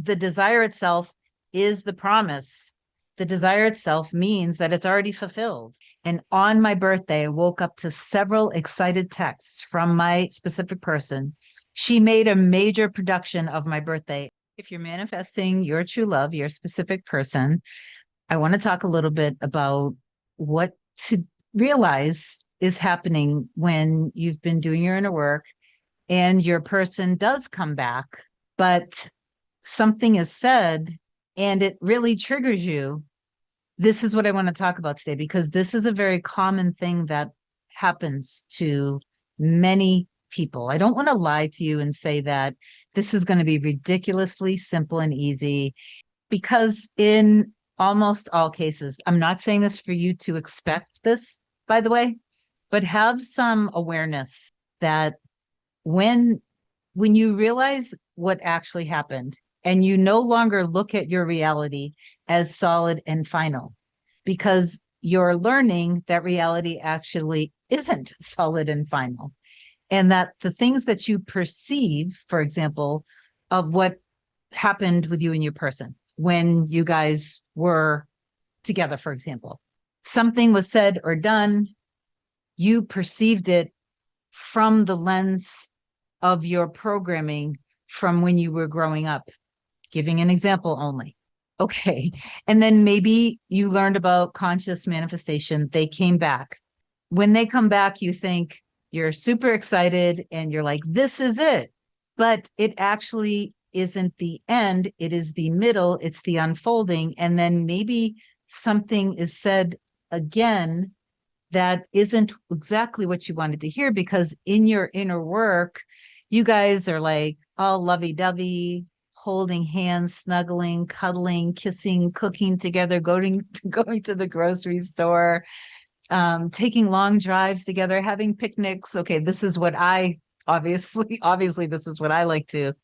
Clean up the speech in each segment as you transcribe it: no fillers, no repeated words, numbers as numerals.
the desire itself is the promise. The desire itself means that it's already fulfilled. And on my birthday, I woke up to several excited texts from my specific person. She made a major production of my birthday. If you're manifesting your true love, your specific person, I want to talk a little bit about what to realize is happening when you've been doing your inner work and your person does come back, but something is said and it really triggers you. This is what I want to talk about today because this is a very common thing that happens to many people. I don't want to lie to you and say that this is going to be ridiculously simple and easy because in almost all cases, I'm not saying this for you to expect this, by the way, but have some awareness that when when you realize what actually happened and you no longer look at your reality as solid and final because you're learning that reality actually isn't solid and final and that the things that you perceive, for example, of what happened with you and your person when you guys were together, for example, something was said or done, you perceived it from the lens of your programming from when you were growing up, giving an example only. Okay. And then maybe you learned about conscious manifestation. They came back. When they come back, you think you're super excited and you're like, this is it. But it actually isn't the end. It is the middle. It's the unfolding. And then maybe something is said again that isn't exactly what you wanted to hear because in your inner work, you guys are like all lovey-dovey, holding hands, snuggling, cuddling, kissing, cooking together, going to the grocery store, taking long drives together, having picnics. Okay, this is what I obviously this is what I like to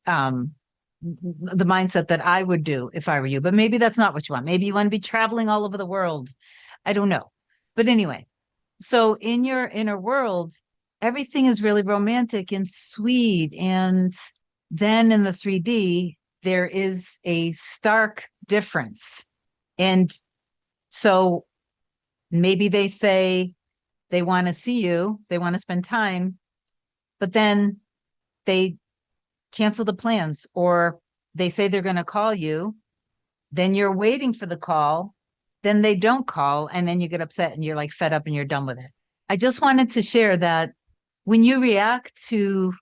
the mindset that I would do if I were you. But maybe that's not what you want. Maybe you want to be traveling all over the world. I don't know. But anyway, so in your inner world, everything is really romantic and sweet. And then in the 3D, there is a stark difference. And so maybe they say they want to see you, they want to spend time, but then they cancel the plans or they say they're going to call you. Then you're waiting for the call. Then they don't call. And then you get upset and you're like fed up and you're done with it. I just wanted to share that when you react to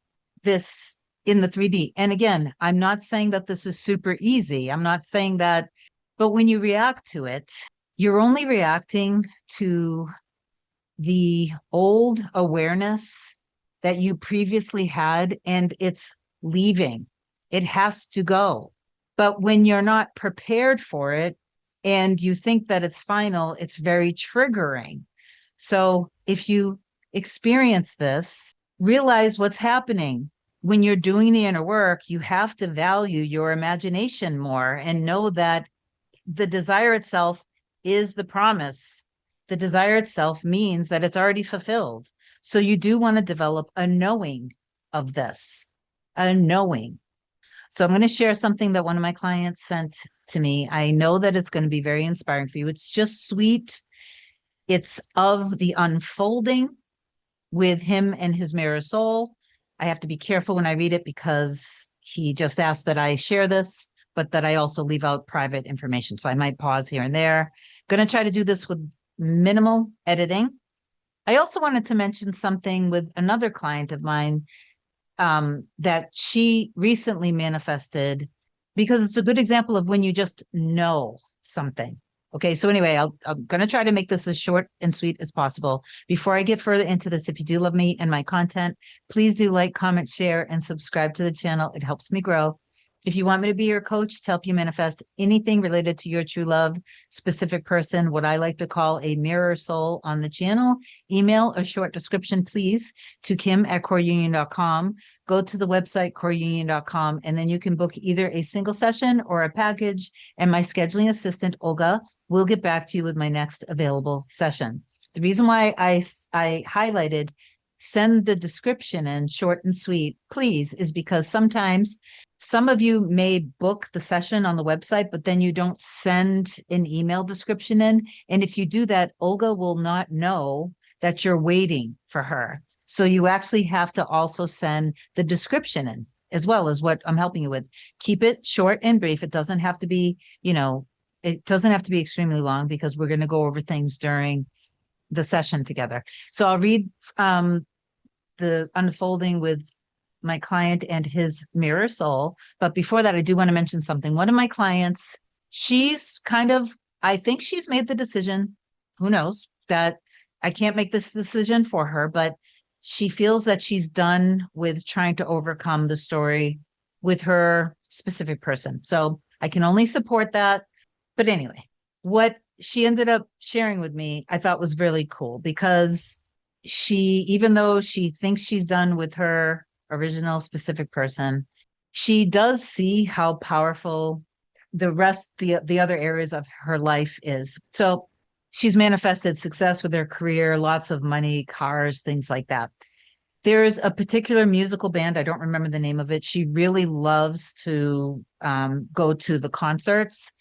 this in the 3D, and again, I'm not saying that this is super easy. I'm not saying that, but when you react to it, you're only reacting to the old awareness that you previously had, and it's leaving. It has to go. But when you're not prepared for it and you think that it's final, it's very triggering. So if you experience this, realize what's happening. When you're doing the inner work, you have to value your imagination more and know that the desire itself is the promise. The desire itself means that it's already fulfilled. So you do want to develop a knowing of this, a knowing. So I'm going to share something that one of my clients sent to me. I know that it's going to be very inspiring for you. It's just sweet. It's of the unfolding with him and his mirror soul. I have to be careful when I read it because he just asked that I share this, but that I also leave out private information. So I might pause here and there. Going to try to do this with minimal editing. I also wanted to mention something with another client of mine that she recently manifested because it's a good example of when you just know something. Okay, so anyway, I'm going to try to make this as short and sweet as possible. Before I get further into this, if you do love me and my content, please do like, comment, share, and subscribe to the channel. It helps me grow. If you want me to be your coach to help you manifest anything related to your true love, specific person, what I like to call a mirror soul on the channel, email a short description, please, to kim@coreunion.com. Go to the website, coreunion.com, and then you can book either a single session or a package. And my scheduling assistant, Olga, will get back to you with my next available session. The reason why I highlighted send the description in short and sweet, please, is because sometimes some of you may book the session on the website, but then you don't send an email description in. And if you do that, Olga will not know that you're waiting for her. So you actually have to also send the description in as well as what I'm helping you with. Keep it short and brief. It doesn't have to be, it doesn't have to be extremely long because we're going to go over things during the session together. So I'll read the unfolding with my client and his mirror soul. But before that, I do want to mention something. One of my clients, she's kind of, I think she's made the decision, who knows, that I can't make this decision for her, but she feels that she's done with trying to overcome the story with her specific person. So I can only support that. But anyway, what she ended up sharing with me, I thought was really cool because she, even though she thinks she's done with her original specific person, she does see how powerful the other areas of her life is. So she's manifested success with her career, lots of money, cars, things like that. There's a particular musical band, I don't remember the name of it. She really loves to go to the concerts.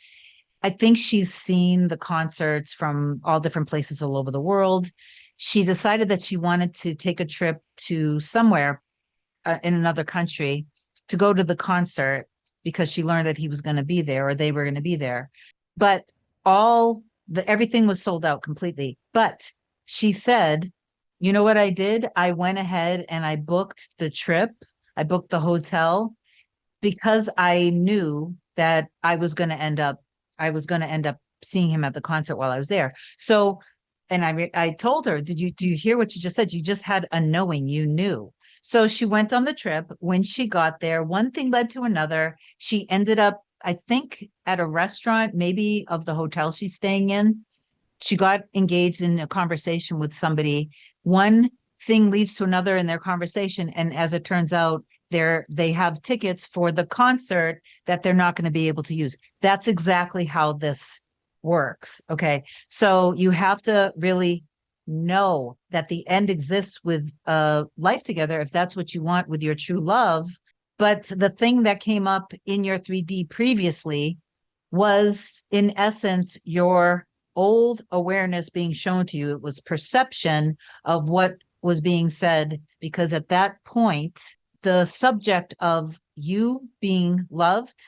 I think she's seen the concerts from all different places all over the world. She decided that she wanted to take a trip to somewhere in another country to go to the concert because she learned that he was going to be there or they were going to be there. But everything was sold out completely. But she said, you know what I did? I went ahead and I booked the trip. I booked the hotel because I knew that I was going to end up seeing him at the concert while I was there. So, and I told her, do you hear what you just said? You just had a knowing, you knew. So she went on the trip. When she got there, one thing led to another. She ended up, I think, at a restaurant, maybe of the hotel she's staying in. She got engaged in a conversation with somebody. One thing leads to another in their conversation. And as it turns out, they have tickets for the concert that they're not going to be able to use. That's exactly how this works. Okay. So you have to really know that the end exists with life together if that's what you want with your true love. But the thing that came up in your 3D previously was, in essence, your old awareness being shown to you. It was perception of what was being said, because at that point, the subject of you being loved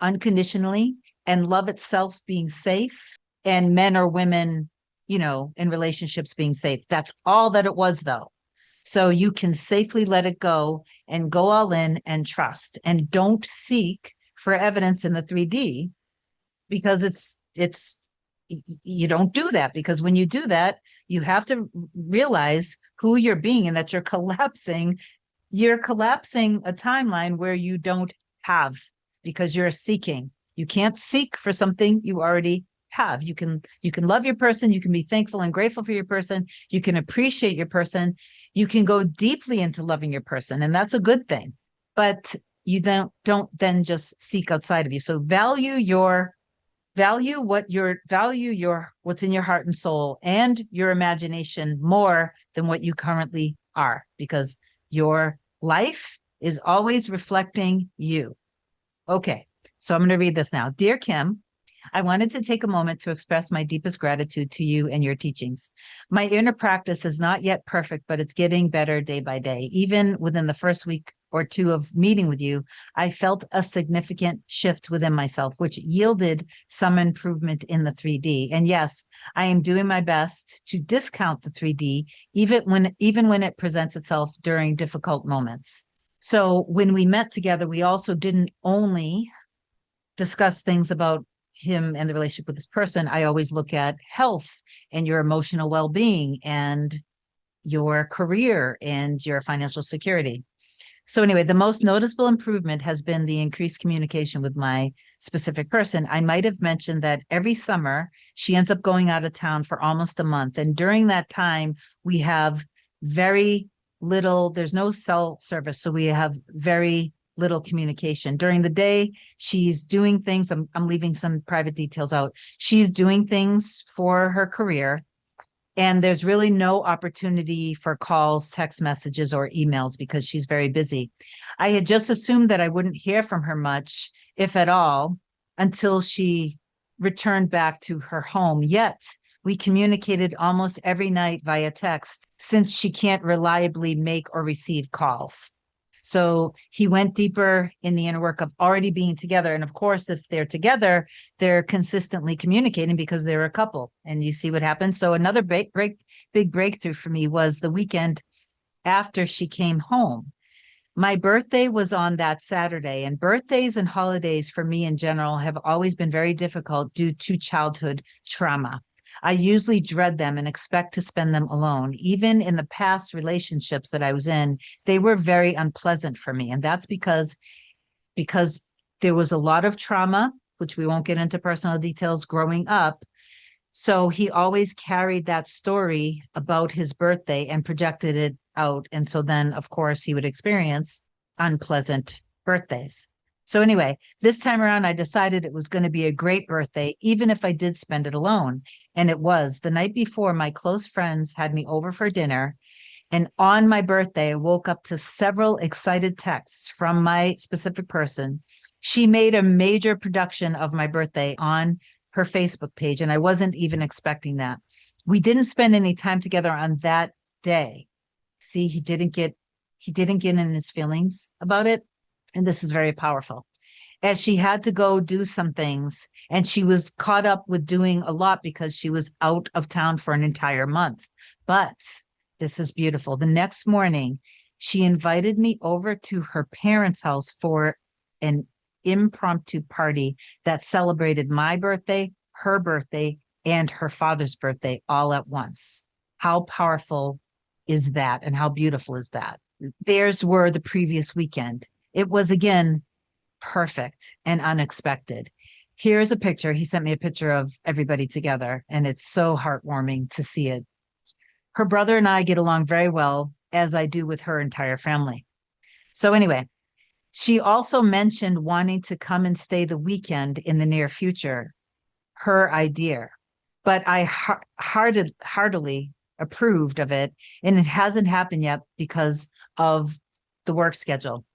unconditionally and love itself being safe and men or women, in relationships being safe. That's all that it was, though. So you can safely let it go and go all in and trust, and don't seek for evidence in the 3D, because you don't do that, because when you do that, you have to realize who you're being and that you're collapsing a timeline where you don't have, because you're seeking. You can't seek for something you already have. You can love your person, you can be thankful and grateful for your person, you can appreciate your person, you can go deeply into loving your person, and that's a good thing. But you don't then just seek outside of you. So value what's in your heart and soul and your imagination more than what you currently are, because your life is always reflecting you. Okay, so I'm going to read this now. Dear Kim, I wanted to take a moment to express my deepest gratitude to you and your teachings. My inner practice is not yet perfect, but it's getting better day by day. Even within the first week or two of meeting with you, I felt a significant shift within myself, which yielded some improvement in the 3D. And yes, I am doing my best to discount the 3D, even when it presents itself during difficult moments. So when we met together, we also didn't only discuss things about him and the relationship with this person. I always look at health and your emotional well-being and your career and your financial security. So anyway, the most noticeable improvement has been the increased communication with my specific person. I might have mentioned that every summer she ends up going out of town for almost a month. And during that time, we have very little, there's no cell service. So we have very little communication. During the day, she's doing things. I'm leaving some private details out. She's doing things for her career. And there's really no opportunity for calls, text messages, or emails because she's very busy. I had just assumed that I wouldn't hear from her much, if at all, until she returned back to her home. Yet we communicated almost every night via text since she can't reliably make or receive calls. So he went deeper in the inner work of already being together. And of course, if they're together, they're consistently communicating because they're a couple. And you see what happens. So another big breakthrough for me was the weekend after she came home. My birthday was on that Saturday, and birthdays and holidays for me in general have always been very difficult due to childhood trauma. I usually dread them and expect to spend them alone. Even in the past relationships that I was in, they were very unpleasant for me. And that's because there was a lot of trauma, which we won't get into personal details growing up. So he always carried that story about his birthday and projected it out. And so then, of course, he would experience unpleasant birthdays. So anyway, this time around, I decided it was going to be a great birthday, even if I did spend it alone. And it was. The night before, my close friends had me over for dinner. And on my birthday, I woke up to several excited texts from my specific person. She made a major production of my birthday on her Facebook page, and I wasn't even expecting that. We didn't spend any time together on that day. See, he didn't get in his feelings about it. And this is very powerful. As she had to go do some things, and she was caught up with doing a lot because she was out of town for an entire month. But this is beautiful. The next morning, she invited me over to her parents' house for an impromptu party that celebrated my birthday, her birthday, and her father's birthday all at once. How powerful is that? And how beautiful is that? Theirs were the previous weekend. It was, again, perfect and unexpected. Here's a picture. He sent me a picture of everybody together, and it's so heartwarming to see it. Her brother and I get along very well, as I do with her entire family. So anyway, she also mentioned wanting to come and stay the weekend in the near future, her idea. But I heartily approved of it, and it hasn't happened yet because of the work schedule.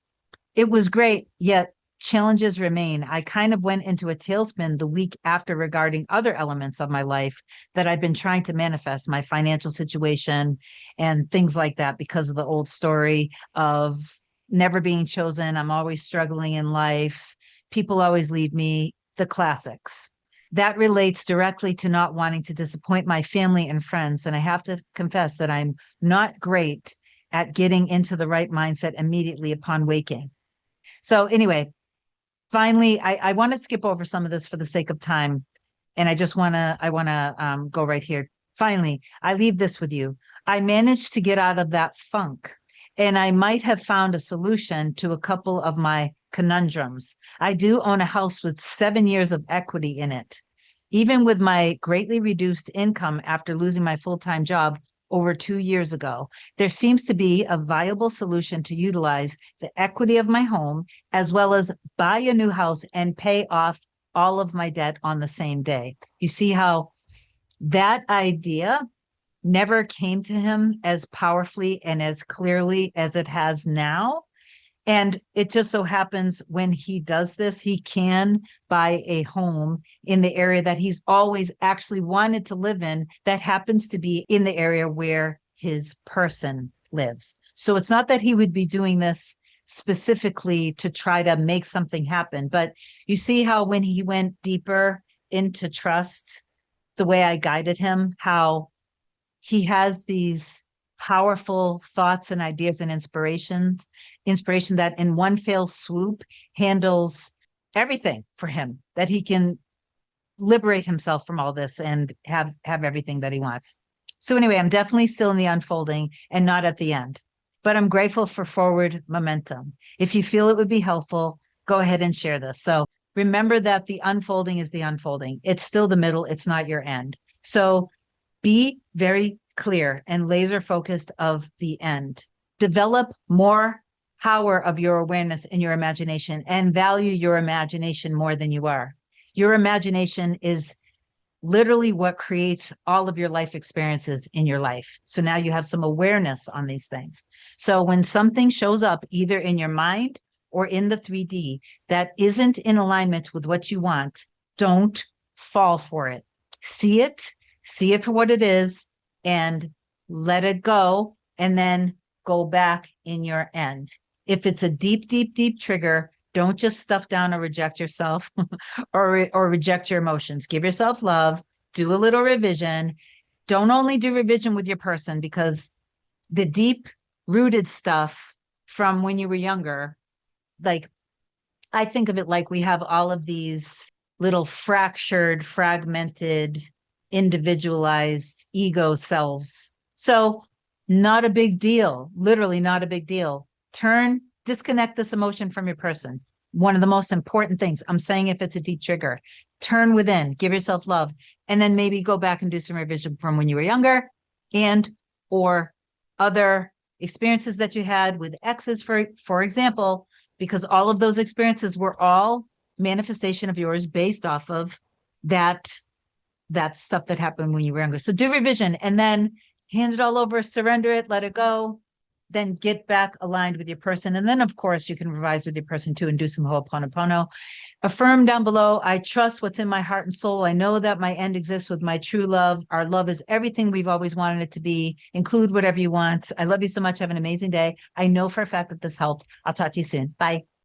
It was great, yet challenges remain. I kind of went into a tailspin the week after regarding other elements of my life that I've been trying to manifest, my financial situation and things like that, because of the old story of never being chosen. I'm always struggling in life. People always leave me, the classics. That relates directly to not wanting to disappoint my family and friends. And I have to confess that I'm not great at getting into the right mindset immediately upon waking. So anyway, finally, I want to skip over some of this for the sake of time. And I want to go right here. Finally, I leave this with you. I managed to get out of that funk, and I might have found a solution to a couple of my conundrums. I do own a house with 7 years of equity in it. Even with my greatly reduced income after losing my full-time job over 2 years ago, there seems to be a viable solution to utilize the equity of my home as well as buy a new house and pay off all of my debt on the same day. You see how that idea never came to him as powerfully and as clearly as it has now. And it just so happens when he does this, he can buy a home in the area that he's always actually wanted to live in, that happens to be in the area where his person lives. So it's not that he would be doing this specifically to try to make something happen, but you see how when he went deeper into trust, the way I guided him, how he has these powerful thoughts and ideas and inspiration that in one fell swoop handles everything for him, that he can liberate himself from all this and have everything that he wants. So anyway, I'm definitely still in the unfolding and not at the end, but I'm grateful for forward momentum. If you feel it would be helpful, go ahead and share this. So remember that the unfolding is the unfolding. It's still the middle. It's not your end. So be very clear and laser focused of the end. Develop more power of your awareness and your imagination, and value your imagination more than you are. Your imagination is literally what creates all of your life experiences in your life. So now you have some awareness on these things. So when something shows up either in your mind or in the 3D that isn't in alignment with what you want, don't fall for it. See it, see it for what it is, and let it go, and then go back in your end. If it's a deep, deep, deep trigger, don't just stuff down or reject yourself or reject your emotions. Give yourself love, do a little revision. Don't only do revision with your person, because the deep rooted stuff from when you were younger, like I think of it like we have all of these little fractured, fragmented, individualized ego selves. So, not a big deal, literally not a big deal. Disconnect this emotion from your person. One of the most important things I'm saying, if it's a deep trigger, turn within, give yourself love, and then maybe go back and do some revision from when you were younger and or other experiences that you had with exes, for example, because all of those experiences were all manifestation of yours based off of that stuff that happened when you were younger. So do revision and then hand it all over, surrender it, let it go, then get back aligned with your person. And then, of course, you can revise with your person too and do some Ho'oponopono. Affirm down below, I trust what's in my heart and soul. I know that my end exists with my true love. Our love is everything we've always wanted it to be. Include whatever you want. I love you so much. Have an amazing day. I know for a fact that this helped. I'll talk to you soon. Bye.